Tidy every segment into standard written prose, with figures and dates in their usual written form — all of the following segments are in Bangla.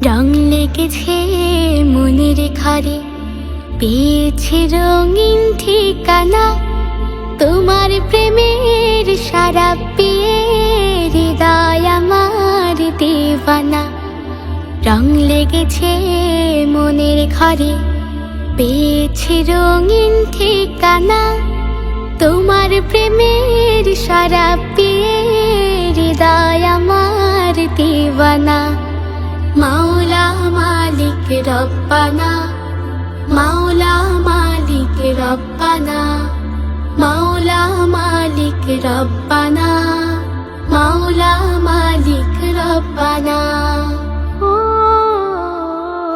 রং লেগেছে মনের ঘরে, পেয়েছি রঙিন ঠিকানা। তোমার প্রেমের সারা পেয়ে হৃদয় আমার দিওয়ানা। রং লেগেছে মনের ঘরে, পেয়েছি রঙিন ঠিকানা। তোমার প্রেমের সারা পেয়ে হৃদয় আমার দিওয়ানা। মাওলা মালিক রব্বানা, মাওলা মালিক রব্বানা, মাওলা মালিক রব্বানা, মাওলা মালিক রব্বানা।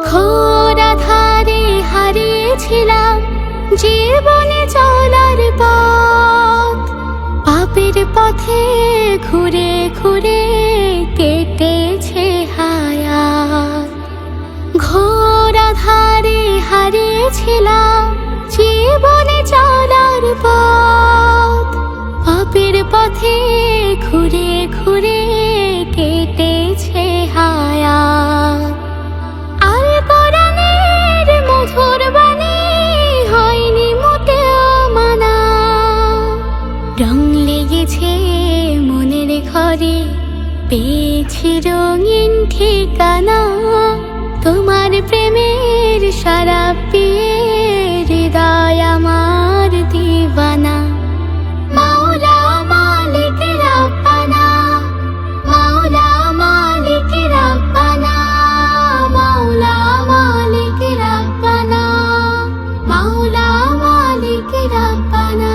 ঘোর আঁধারে হারিয়েছিলাম জীবনে চলার পথ, পাপের পথে ঘুরে ঘুরে কেটেছে হায়াত। ঘোর আঁধারে হারিয়েছিলাম জীবনে চলার পথ, পাপের পথে ঘুরে ঘুরে কেটেছে হায়াত। আল কোরআনের মধুর বাণী হয়নি মোটেও মানা। রং লেগেছে মনের ঘরে, পেয়েছি রঙিন ঠিকানা। তোমার প্রেমের সারা পেয়ে হৃদয় আমার দিওয়ানা। মাওলা মালিক রব্বানা, মাওলা মালিক রব্বানা, মাওলা মালিক রব্বানা, মাওলা মালিক রব্বানা।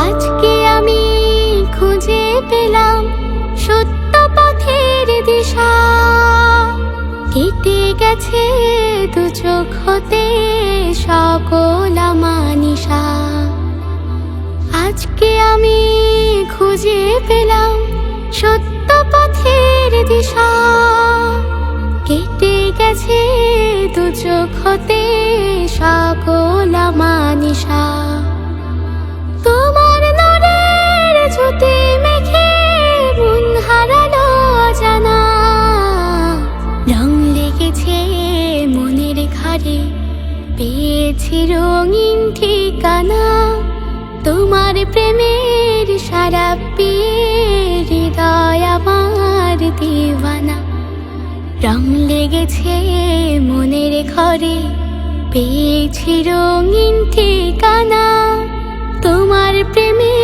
আজকে আমি খুঁজে পেলাম সত্য পথের দিশা, কেটে গেছে দু চোখ হতে সকল আমানিশা। আজকে আমি খুঁজে পেলাম সত্য পথের দিশা, কেটে গেছে দু চোখ হতে সকল আমানিশা। তোমার নূরের জ্যোতি মেখে মন হারালো জানা। রং লেগেছে মনের ঘরে, পেয়েছি রঙিন ঠিকানা। তোমার প্রেমের সারা পেয়ে হৃদয় আমার দিওয়ানা। রং লেগেছে মনের ঘরে, পেয়েছি রঙিন ঠিকানা। তোমার প্রেমের